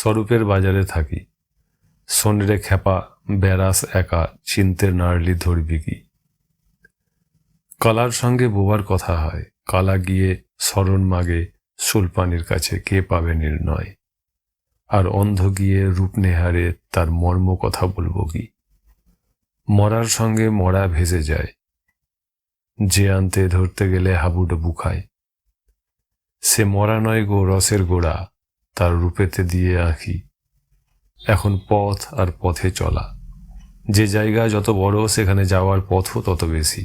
স্বরূপের বাজারে থাকি। সোনরে খেপা বেড়াস একা চিনতে নাড়লি ধরবি কি। কালার সঙ্গে বোবার কথা হয়, কালা গিয়ে শরণ মাগে সুলপানির কাছে কে পাবে নির্ণয়। আর অন্ধ গিয়ে রূপনেহারে তার মর্ম কথা বলবো কি। মরার সঙ্গে মরা ভেসে যায়, যে আনতে ধরতে গেলে হাবুডুবু খায়। সে মরা নয় গো রসের গোড়া, তার রূপেতে দিয়ে আঁকি। এখন পথ আর পথে চলা, যে জায়গা যত বড় সেখানে যাওয়ার পথও তত বেশি।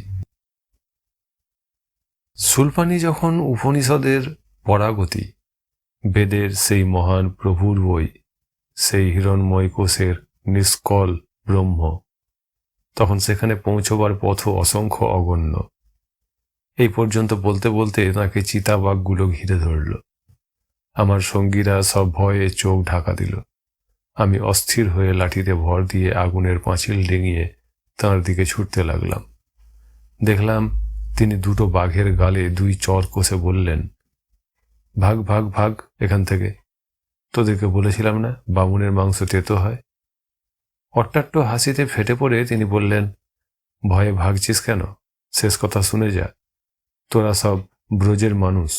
সুলপানি যখন উপনিষদের পরাগতি, বেদের সেই মহান প্রভুর বই, সেই হিরণময় কোষের নিষ্কল ব্রহ্ম, তখন সেখানে পৌঁছবার পথও অসংখ্য অগণ্য। এই পর্যন্ত বলতে বলতে তাকে চিতাবাঘগুলো ঘিরে ধরল। আমার সঙ্গীরা সব ভয়ে চোখ ঢাকা দিল। আমি অস্থির হয়ে লাঠিতে ভর দিয়ে আগুনের পাঁচিল ডিঙিয়ে তাঁর দিকে ছুটতে লাগলাম। দেখলাম তিনি দুটো বাঘের গালে 2 চর কষে বললেন, ভাগ ভাগ ভাগ এখান থেকে। তোদেরকে বলেছিলাম না বামুনের মাংস তেতো হয়। অট্টাট্ট হাসিতে ফেটে পড়ে তিনি বললেন, ভয়ে ভাগছিস কেন? শেষ কথা শুনে যা। তোরা সব ব্রজের মানুষ।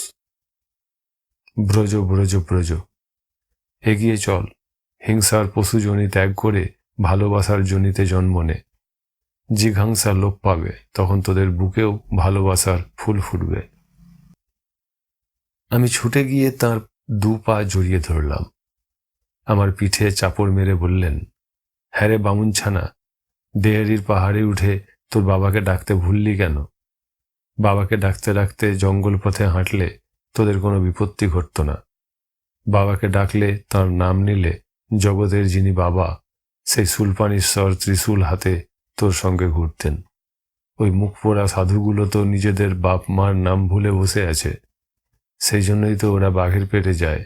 ব্রজ ব্রজ ব্রজ, এগিয়ে চল। হিংসার পশুজনি ত্যাগ করে ভালোবাসার জনিতে জন্ম নে। জিঘাংসা লোপ পাবে, তখন তোদের বুকেও ভালোবাসার ফুল ফুটবে। আমি ছুটে গিয়ে তার 2 পা জড়িয়ে ধরলাম। আমার পিঠে চাপড় মেরে বললেন, হ্যাঁ রে বামুন ছানা, ডেয়ারির পাহাড়ে উঠে তোর বাবাকে ডাকতে ভুললি কেন? বাবাকে ডাকতে ডাকতে জঙ্গল পথে হাঁটলে তোদের কোনো বিপত্তি ঘটত না। বাবাকে ডাকলে তার নাম নিলে জগতের যিনি বাবা, সেই সুলপানীশ্বর ত্রিশূল হাতে তোর সঙ্গে ঘুরতেন। ওই মুখ পোড়া সাধুগুলো তো নিজেদের বাপ মার নাম ভুলে বসে আছে। সেই জন্যই তো ওরা বাঘের পেটে যায়।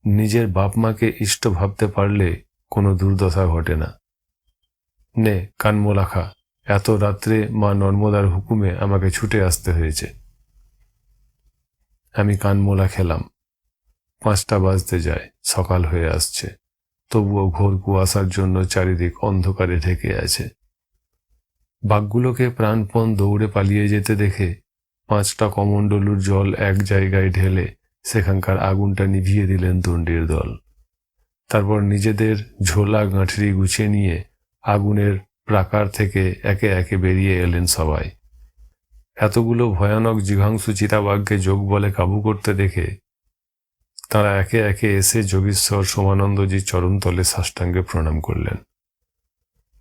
নিজের বাপ মাকে ইষ্ট ভাবতে পারলে কোনো দুর্দশা ঘটে না। নে কানমোলা খা, এত রাত্রে মা নর্মদার হুকুমে আমাকে ছুটে আসতে হয়েছে। আমি কানমোলা খেলাম। 5টা বাজতে যায়, সকাল হয়ে আসছে। তবুও ঘোর কুয়াশার জন্য চারিদিক অন্ধকারে ঢেকে আছে। বাঘগুলোকে প্রাণপণ দৌড়ে পালিয়ে যেতে দেখে 5টা কমণ্ডলুর জল এক জায়গায় ঢেলে সেখানকার আগুনটা নিভিয়ে দিলেন দণ্ডির দল। তারপর নিজেদের ঝোলা গাঁঠরি গুছিয়ে নিয়ে আগুনের প্রাকার থেকে একে একে বেরিয়ে এলেন সবাই। এতগুলো ভয়ানক জিঘাংসু চিতাবাঘকে যোগ বলে কাবু করতে দেখে তারা একে একে এসে যোগীশ্বর সোমানন্দজির চরণতলে সাষ্টাঙ্গে প্রণাম করলেন।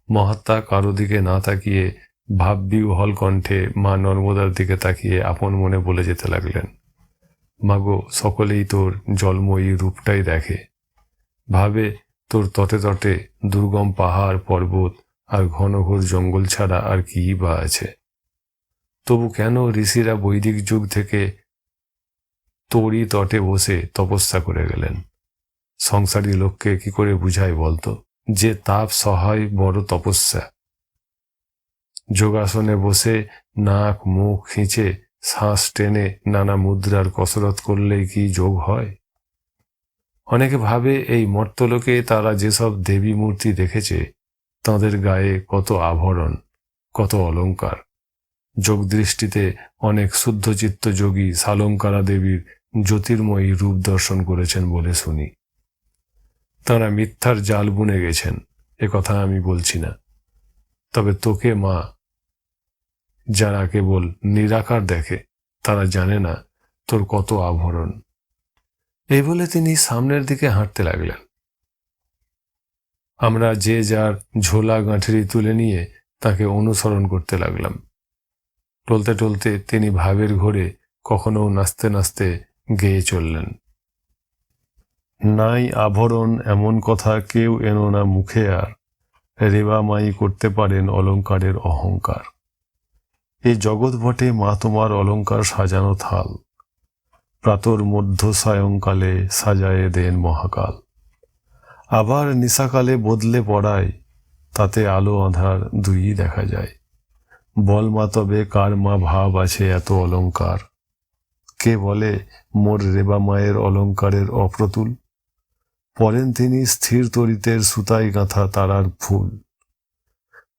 মহাত্মা কারো দিকে না তাকিয়ে ভাববিহ্বল কণ্ঠে মা নর্মদার দিকে তাকিয়ে আপন মনে বলে যেতে লাগলেন, মাগো, সকলেই তোর জলময়ী রূপটাই দেখে, ভাবে তোর তটে তটে দুর্গম পাহাড় পর্বত আর ঘনঘোর জঙ্গল ছাড়া আর কি বা আছে। তবু কেন ঋষিরা বৈদিক যুগ থেকে তোরই তটে বসে তপস্যা করে গেলেন? সংসারী লোককে কি করে বুঝায় বলতো যে তাপ সহায় বড় তপস্যা? যোগাসনে বসে নাক মুখ খিঁচে শ্বাস টেনে নানা মুদ্রার কসরত করলেই কি যোগ হয়? অনেকে ভাবে এই মর্তলোকে তারা যেসব দেবী মূর্তি দেখেছে তাঁদের গায়ে কত আভরণ, কত অলঙ্কার। যোগ দৃষ্টিতে অনেক শুদ্ধচিত্ত যোগী সালঙ্কারা দেবীর জ্যোতির্ময়ী রূপ দর্শন করেছেন বলে শুনি। তাঁরা মিথ্যার জাল বুনে গেছেন, এ কথা আমি বলছি না। তবে তোকে মা, যারা কেবল নিরাকার দেখে তারা জানে না তোর কত আভরণ। এই বলে তিনি সামনের দিকে হাঁটতে লাগলেন। আমরা যে যার ঝোলা গাঁঠরি তুলে নিয়ে তাকে অনুসরণ করতে লাগলাম। টলতে টলতে তিনি ভাবের ঘোরে কখনো নাচতে নাচতে গেয়ে চললেন, নাই আভরণ এমন কথা কেউ এনো না মুখে, আর রেবা মাই করতে পারেন অলঙ্কারের অহংকার। এ জগৎ বটে মা তোমার অলঙ্কার সাজানো থাল, প্রাতর মধ্য সায়ংকালে সাজায়ে দেন মহাকাল। আবার নিশাকালে বদলে পড়ায়, তাতে আলো আঁধার দুইই দেখা যায়। বল মা তবে কার মা ভাব আছে এত অলঙ্কার? কে বলে মোর রেবা মায়ের অলঙ্কারের অপ্রতুল? পরেন তিনি স্থির তরিতের সুতাই গাঁথা তারার ফুল।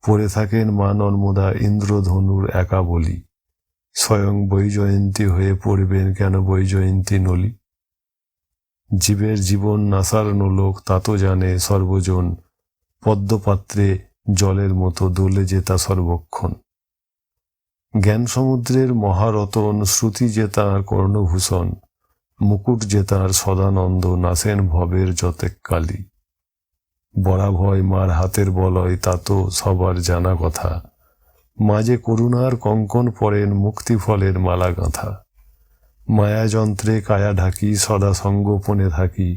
পরে থাকেন মা নর্মদা ইন্দ্রধনুর একা বলি, স্বয়ং বৈজয়ন্তী হয়ে পড়বেন কেন বৈজয়ন্তী নলি। জীবের জীবন নাসার নোলক তা তো জানে সর্বজন, পদ্মপাত্রে জলের মতো দোলে যে তা সর্বক্ষণ। জ্ঞান সমুদ্রের মহারতন, শ্রুতি যে তাঁর কর্ণভূষণ, মুকুট যে তাঁর সদানন্দ, নাসেন ভবের যতেক কালী। বরাভয় মার হাতের বলয় তা তো সবার জানা কথা, মাঝে করুণার কঙ্কন পরেন মুক্তি ফলের মালা গাঁথা। মায়াযন্ত্রে কায়া ঢাকি সদা সঙ্গোপনে থাকি,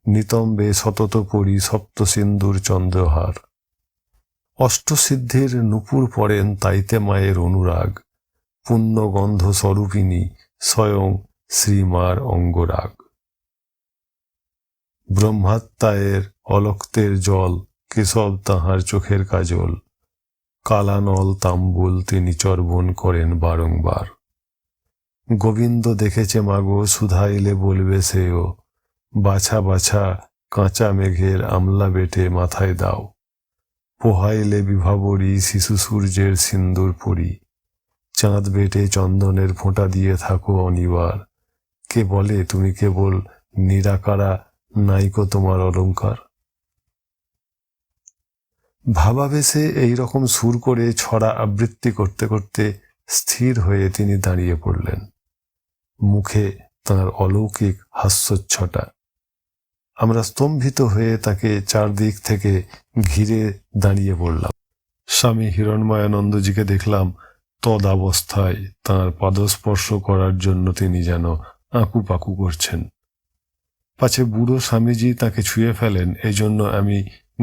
নিতম্বে সতত পড়ি সপ্ত সিন্ধুর চন্দ্রহার। অষ্টসিদ্ধির নূপুর পড়েন তাইতে মায়ের অনুরাগ, পুণ্যগন্ধ স্বরূপিণী স্বয়ং শ্রীমার অঙ্গরাগ। ব্রহ্মাত্মায়ের অলক্তের জল, কেশব তাহার চোখের কাজল, কালানল তাম্বুল তিনি চর্বণ করেন বারংবার। গোবিন্দ দেখেছে মাগো সুধা এলে বলবে সেও, বাছা বাছা কাঁচা মেঘের আমলা বেটে মাথায় দাও। পোহাইলে বিভাবরী শিশু সূর্যের সিন্দুর পরি, চাঁদ বেটে চন্দনের ফোঁটা দিয়ে থাকো অনিবার। কে বলে তুমি কেবল নিরাকারা, নাইকো তোমার অলঙ্কার। ভাবাবেশে এইরকম সুর করে ছড়া আবৃত্তি করতে করতে স্থির হয়ে তিনি দাঁড়িয়ে পড়লেন। মুখে তাঁর অলৌকিক হাস্যোচ্ছটা। আমরা স্তম্ভিত হয়ে তাকে চারদিক থেকে ঘিরে দাঁড়িয়ে পড়লাম। স্বামী হিরণময়ানন্দজিকে দেখলাম তদাবস্থায় তাঁর পাদস্পর্শ করার জন্য তিনি যেন আঁকুপাকু করছেন। পাছে বুড়ো স্বামীজি তাকে ছুঁয়ে ফেলেন, এজন্য আমি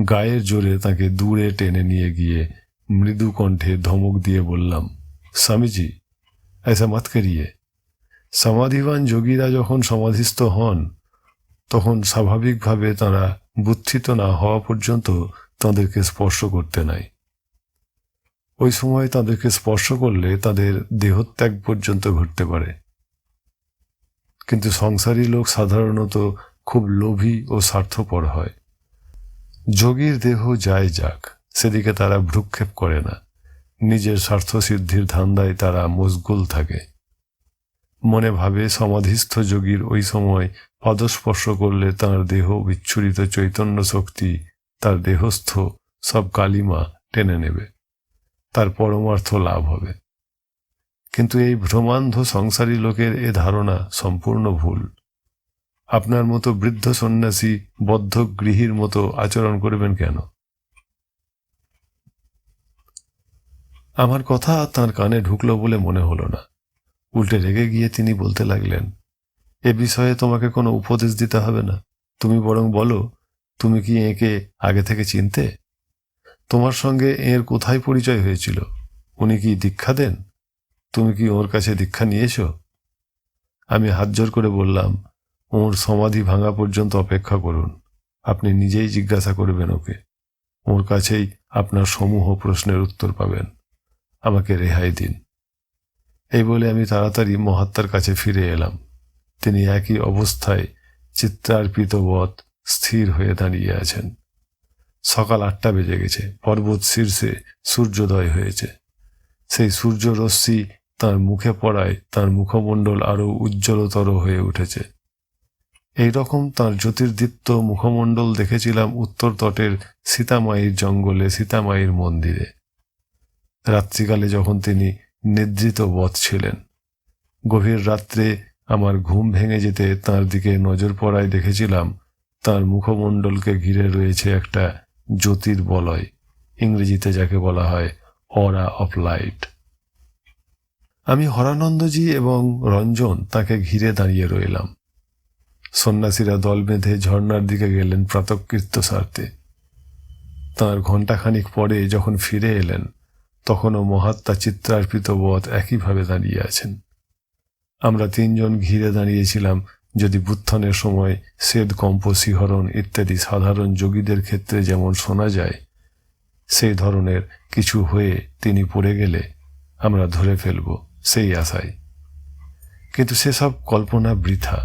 গায়ের জোরে তাকে দূরে টেনে নিয়ে গিয়ে মৃদু কণ্ঠে ধমক দিয়ে বললাম, স্বামীজি ऐसा मत करिए। সমাধিবান যোগীরা যখন সমাধিস্থ হন তখন স্বাভাবিকভাবে তাঁরা বুদ্ধিত না হওয়া পর্যন্ত তাঁদেরকে স্পর্শ করতে নাই। ওই সময় তাদেরকে স্পর্শ করলে তাদের দেহত্যাগ পর্যন্ত ঘটতে পারে। কিন্তু সংসারী লোক সাধারণত খুব লোভী ও স্বার্থপর হয়। যোগীর দেহ যায় যাক, সেদিকে তারা ভ্রুক্ষেপ করে না। নিজের স্বার্থসিদ্ধির ধান্দায় তারা মশগুল থাকে। মনে ভাবে সমাধিস্থ যোগীর ওই সময় পদস্পর্শ করলে তাঁর দেহ বিচ্ছুরিত চৈতন্য শক্তি তার দেহস্থ সব কালিমা টেনে নেবে, তার পরমার্থ লাভ হবে। কিন্তু এই ভ্রমান্ধ সংসারী লোকের এ ধারণা সম্পূর্ণ ভুল। আপনার মতো বৃদ্ধ সন্ন্যাসী বদ্ধ গৃহীর মতো আচরণ করবেন কেন? আমার কথা তাঁর কানে ঢুকলো বলে মনে হলো না। উল্টে রেগে গিয়ে তিনি বলতে লাগলেন, এ বিষয়ে তোমাকে কোনো উপদেশ দিতে হবে না। তুমি বরং বলো, তুমি কি একে আগে থেকে চিনতে? তোমার সঙ্গে এর কোথায় পরিচয় হয়েছিল? উনি কি দীক্ষা দেন? তুমি কি ওর কাছে দীক্ষা নিয়েছ? আমি হাত জোর করে বললাম, ওর সমাধি ভাঙা পর্যন্ত অপেক্ষা করুন। আপনি নিজেই জিজ্ঞাসা করবেন ওকে। ওর কাছেই আপনার সমূহ প্রশ্নের উত্তর পাবেন। আমাকে রেহাই দিন। এই বলে আমি তাড়াতাড়ি মহাত্মার কাছে ফিরে এলাম। তিনি একই অবস্থায় চিত্রার্পিতবৎ স্থির হয়ে দাঁড়িয়ে আছেন। সকাল 8টা বেজে গেছে। পর্বত শীর্ষে সূর্যোদয় হয়েছে। সেই সূর্যরশ্মি তাঁর মুখে পড়ায় তাঁর মুখমণ্ডল আরো উজ্জ্বলতর হয়ে উঠেছে। এইরকম তাঁর জ্যোতির্দীপ্ত মুখমণ্ডল দেখেছিলাম উত্তর তটের সীতামায়ীর জঙ্গলে সীতামায়ীর মন্দিরে রাত্রিকালে যখন তিনি নিদ্রিত বৎ ছিলেন। গভীর রাত্রে আমার ঘুম ভেঙে যেতে তাঁর দিকে নজর পড়ায় দেখেছিলাম তাঁর মুখমণ্ডলকে ঘিরে রয়েছে একটা জ্যোতির বলয়, ইংরেজিতে যাকে বলা হয় অরা অফ লাইট। আমি হরানন্দজি এবং রঞ্জন তাকে ঘিরে দাঁড়িয়ে রইলাম। সন্ন্যাসীরা দল বেঁধে ঝর্ণার দিকে গেলেন প্রাতঃকৃত্য সারতে। তাঁর ঘণ্টাখানিক পরে যখন ফিরে এলেন তখনও মহাত্মা চিত্রার্পিতবৎ একইভাবে দাঁড়িয়ে আছেন। আমরা 3 জন ঘিরে দাঁড়িয়েছিলাম। যদি বুত্থানের সময় শ্বেদ কম্প শিহরণ ইত্যাদি সাধারণ যোগীদের ক্ষেত্রে যেমন শোনা যায়, সেই ধরনের কিছু হয়ে তিনি পড়ে গেলে আমরা ধরে ফেলব সেই আশায়। কিন্তু সেসব কল্পনা বৃথা।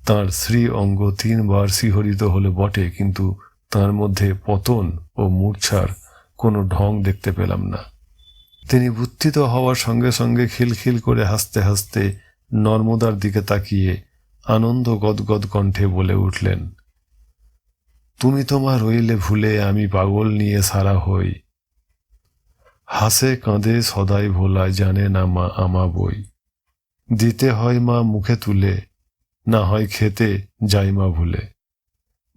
তাঁর শ্রী অঙ্গ 3 বার শিহরিত হলে বটে, কিন্তু তার মধ্যে পতন ও মূর্ছার কোনো ঢং দেখতে পেলাম না। তিনি বুত্থিত হওয়ার সঙ্গে সঙ্গে খিলখিল করে হাসতে হাসতে নর্মদার দিকে তাকিয়ে আনন্দ গদগদ কণ্ঠে বলে উঠলেন, তুমি তোমার রইলে ভুলে আমি পাগল নিয়ে সারা হই, হাসে কাঁদে সদাই ভোলা জানে না মা আমা বই, দিতে হয় মা মুখে তুলে না হয় খেতে যাই মা ভুলে,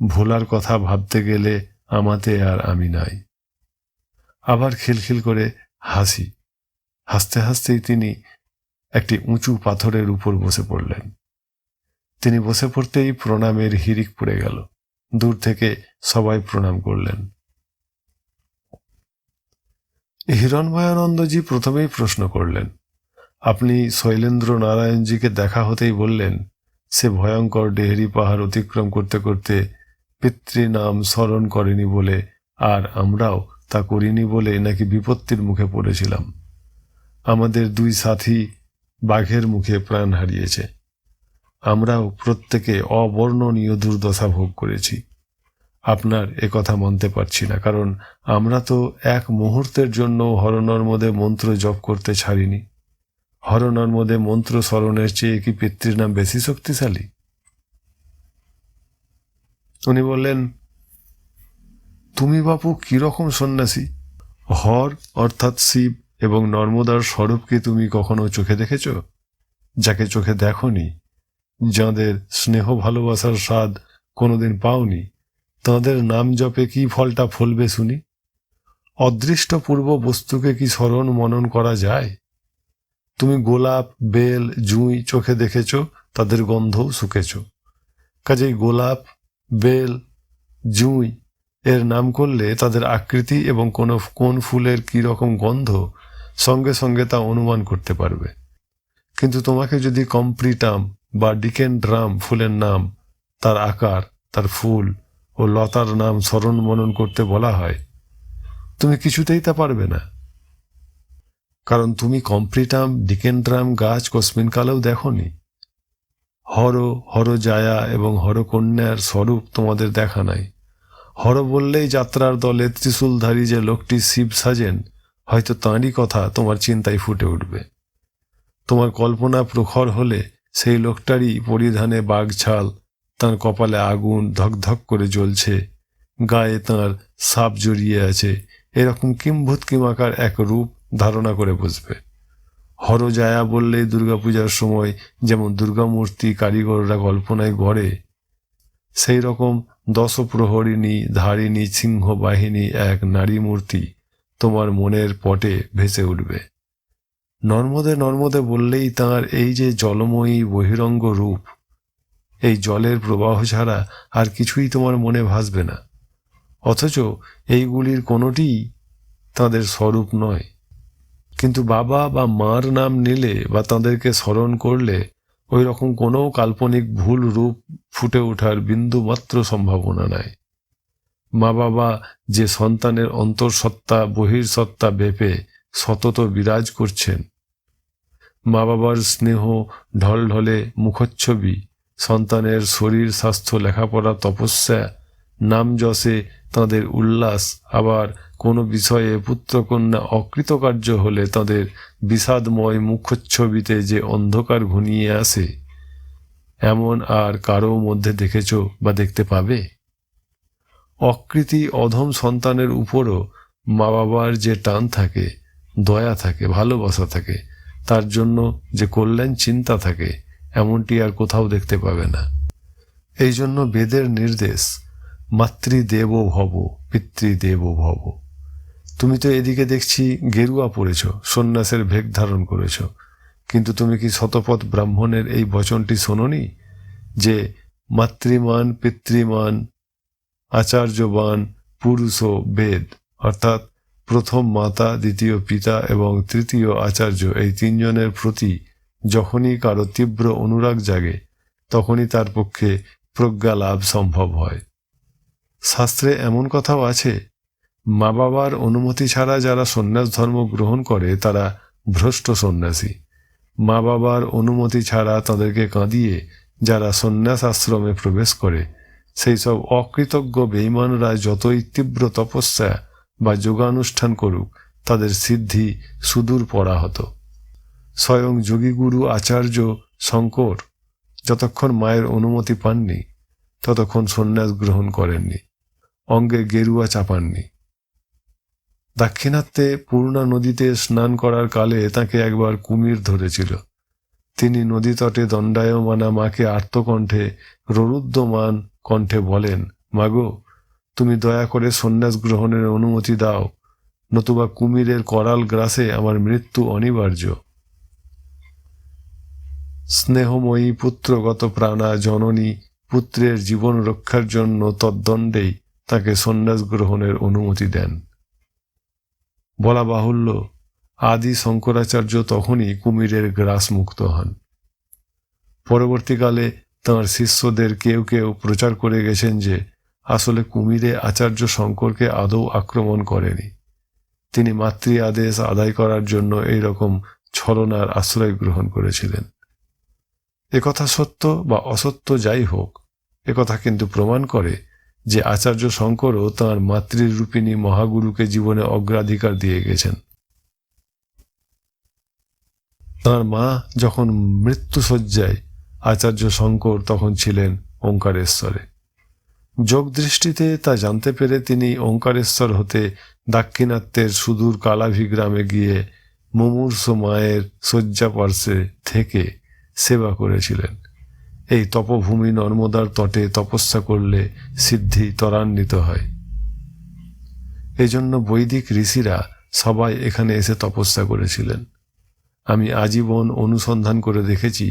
ভোলার কথা ভাবতে গেলে আমাতে আর আমি নাই। আবার খিলখিল করে হাসি। হাসতে হাসতেই তিনি একটি উঁচু পাথরের উপর বসে পড়লেন। তিনি বসে পড়তেই প্রণামের হিড়িক পড়ে গেল। দূর থেকে সবাই প্রণাম করলেন। হিরণময়ানন্দজি প্রথমেই প্রশ্ন করলেন, আপনি শৈলেন্দ্র নারায়ণজিকে দেখা হতেই বললেন সে ভয়ঙ্কর ডেহরি পাহাড় অতিক্রম করতে করতে পিতৃনাম স্মরণ করেনি বলে আর আমরাও তা করিনি বলে নাকি বিপত্তির মুখে পড়েছিলাম। আমাদের 2 সাথী বাঘের মুখে প্রাণ হারিয়েছে। আমরাও প্রত্যেকে অবর্ণনীয় দুর্দশা ভোগ করেছি। আপনার কথা মানতে পারছি না, কারণ আমরা তো এক মুহূর্তের জন্য হরনর্মদে মন্ত্র জপ করতে ছাড়িনি। হরনর্মদে মন্ত্র স্মরণের চেয়ে কি পিতৃনাম বেশি শক্তিশালী? উনি বললেন, তুমি বাপু কিরকম সন্ন্যাসী? হর অর্থাৎ শিব এবং নর্মদার স্বরূপকে তুমি কখনো চোখে দেখেছ? যাকে চোখে দেখনি, যাঁদের স্নেহ ভালোবাসার স্বাদ কোনোদিন পাওনি, তাঁদের নাম জপে কি ফলটা ফলবে শুনি? অদৃষ্টপূর্ব বস্তুকে কি স্মরণ মনন করা যায়? তুমি গোলাপ, বেল, জুঁই চোখে দেখেছ, তাদের গন্ধও শুকেছ। কাজেই গোলাপ, বেল, জুঁই এর নাম করলে তাদের আকৃতি এবং কোন ফুলের কি রকম গন্ধ সঙ্গে সঙ্গে তা অনুমান করতে পারবে। কিন্তু তোমাকে যদি কম্প্রিটাম বা ডিকেনড্রাম ফুলের নাম, তার আকার, তার ফুল ও লতার নাম স্মরণ মনন করতে বলা হয়, তুমি কিছুতেই তা পারবে না। কারণ তুমি কম্প্রিটাম, ডিকেনড্রাম গাছ কস্মিন কালেও দেখনি। হরজায়া এবং হরকন্যার স্বরূপ তোমাদের দেখা নাই। হর বললেই যাত্রার দলে ত্রিশূলধারী যে লোকটি শিব সাজেন, হয়তো তাঁরই কথা তোমার চিন্তায় ফুটে উঠবে। তোমার কল্পনা প্রখর হলে সেই লোকটারই পরিধানে বাঘছাল, তাঁর কপালে আগুন ধকধক করে জ্বলছে, গায়ে তাঁর সাপ জড়িয়ে আছে, এরকম কিম্ভূত কিমাকার এক রূপ ধারণা করে বসবে। হরজায়া বললেই দুর্গাপূজার সময় যেমন দুর্গামূর্তি কারিগররা কল্পনায় গড়ে, সেই রকম 10 প্রহরিণী ধারিণী সিংহ বাহিনী এক নারী মূর্তি তোমার মনের পটে ভেসে উঠবে। নর্মদে নর্মদে বললেই তাঁর এই যে জলময়ী বহিরঙ্গ রূপ, এই জলের প্রবাহ ছাড়া আর কিছুই তোমার মনে ভাসবে না। অথচ এইগুলির কোনোটিই তাঁদের স্বরূপ নয়। কিন্তু বাবা বা মার নাম নিলে বা তাঁদেরকে স্মরণ করলে ওই রকম কোনো কাল্পনিক ভুল রূপ ফুটে ওঠার বিন্দু মাত্র সম্ভাবনা নাই। মা বাবা যে সন্তানের অন্তঃসত্ত্বা বহির্সত্ত্বা ব্যাপে সতত বিরাজ করছেন, মা বাবার স্নেহ ঢলঢলে মুখচ্ছবি, সন্তানের শরীর স্বাস্থ্য, লেখাপড়া, তপস্যা, নাম যশে তাঁদের উল্লাস, আবার কোনো বিষয়ে পুত্রকন্যা অকৃতকার্য হলে তাঁদের বিষাদময় মুখচ্ছবিতে যে অন্ধকার ঘনিয়ে আসে, এমন আর কারো মধ্যে দেখেছ বা দেখতে পাবে? অকৃতি অধম সন্তানের উপরও মা বাবার যে টান থাকে, দয়া থাকে, ভালোবাসা থাকে, তার জন্য যে কল্যাণ চিন্তা থাকে, এমনটি আর কোথাও দেখতে পাবে না। এই জন্য বেদের নির্দেশ, মাতৃদেব ভব পিতৃদেব ভব। তুমি তো এদিকে দেখছি গেরুয়া পড়েছ, সন্ন্যাসের ভেক ধারণ করেছ, কিন্তু তুমি কি শতপথ ব্রাহ্মণের এই বচনটি শোনোনি যে মাতৃমান পিতৃমান আচার্যবান পুরুষ বেদ, অর্থাৎ প্রথম মাতা, দ্বিতীয় পিতা এবং তৃতীয় আচার্য, এই 3 জনের প্রতি যখনই কারো তীব্র অনুরাগ জাগে, তখনই তার পক্ষে প্রজ্ঞা লাভ সম্ভব হয়। শাস্ত্রে এমন কথাও আছে, মা বাবার অনুমতি ছাড়া যারা সন্ন্যাস ধর্ম গ্রহণ করে তারা ভ্রষ্ট সন্ন্যাসী। মা বাবার অনুমতি ছাড়া তাদেরকে কাঁদিয়ে যারা সন্ন্যাস আশ্রমে প্রবেশ করে সেই সব অকৃতজ্ঞ বেঈমানরা যতই তীব্র তপস্যা বা যোগানুষ্ঠান করুক, তাদের সিদ্ধি সুদূর পরাহত। স্বয়ং যোগীগুরু আচার্য শঙ্কর যতক্ষণ মায়ের অনুমতি পাননি ততক্ষণ সন্ন্যাস গ্রহণ করেননি, অঙ্গে গেরুয়া চাপাননি। দাক্ষিণাত্যে পূর্ণা নদীতে স্নান করার কালে তাকে একবার কুমির ধরেছিল। তিনি নদী তটে দণ্ডায়মানা মাকে আর্তকণ্ঠে ররুদ্যমান কণ্ঠে বলেন, মাগো, তুমি দয়া করে সন্ন্যাস গ্রহণের অনুমতি দাও, নতুবা কুমিরের করাল গ্রাসে আমার মৃত্যু অনিবার্য। স্নেহময়ী পুত্রগত প্রাণা জননী পুত্রের জীবন রক্ষার জন্য তদ্দণ্ডেই তাকে সন্ন্যাস গ্রহণের অনুমতি দেন। বলা বাহুল্য, আদি শঙ্করাচার্য তখনই কুমিরের গ্রাস মুক্ত হন। পরবর্তীকালে তাঁর শিষ্যদের কেউ কেউ প্রচার করে গেছেন যে আসলে কুমিরে আচার্য শঙ্করকে আদৌ আক্রমণ করেনি, তিনি মাতৃ আদেশ আদায় করার জন্য এইরকম ছলনার আশ্রয় গ্রহণ করেছিলেন। একথা সত্য বা অসত্য যাই হোক, একথা কিন্তু প্রমাণ করে যে আচার্য শঙ্করও তাঁর মাতৃরূপিণী মহাগুরুকে জীবনে অগ্রাধিকার দিয়ে গেছেন। তাঁর মা যখন মৃত্যুশয্যায়, আচার্য শঙ্কর তখন ছিলেন ওঙ্কারেশ্বরে। যোগ দৃষ্টিতে তা জানতে পেরে তিনি ওঙ্কারেশ্বর হতে দাক্ষিণাত্যের সুদূর কালাভি গ্রামে গিয়ে মুমূর্ষ মায়ের শয্যা পার্শ্বে থেকে সেবা করেছিলেন। এই তপভূমি নর্মদার তটে তপস্যা করলে সিদ্ধি ত্বরান্বিত হয়। এজন্য বৈদিক ঋষিরা সবাই এখানে এসে তপস্যা করেছিলেন। আমি আজীবন অনুসন্ধান করে দেখেছি,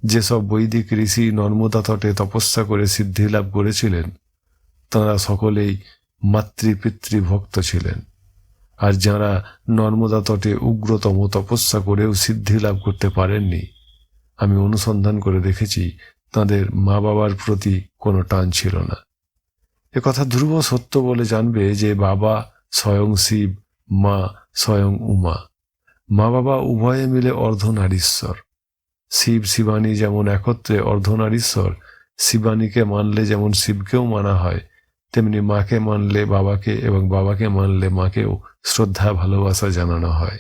যেসব বৈদিক ঋষি নর্মদা তটে তপস্যা করে সিদ্ধি লাভ করেছিলেন তাঁরা সকলেই মাতৃপিতৃভক্ত ছিলেন। আর যাঁরা নর্মদা তটে উগ্রতম তপস্যা করেও সিদ্ধি লাভ করতে পারেননি, আমি অনুসন্ধান করে দেখেছি তাঁদের মা বাবার প্রতি কোনো টান ছিল না। একথা ধ্রুব সত্য বলে জানবে যে বাবা স্বয়ং শিব, মা স্বয়ং উমা। মা বাবা উভয়ে মিলে অর্ধনারীশ্বর। শিব শিবানী যেমন একত্রে অর্ধনারীশ্বর, শিবানীকে মানলে যেমন শিবকেও মানা হয়, তেমনি মাকে মানলে বাবাকে এবং বাবাকে মানলে মাকেও শ্রদ্ধা ভালোবাসা জানানো হয়।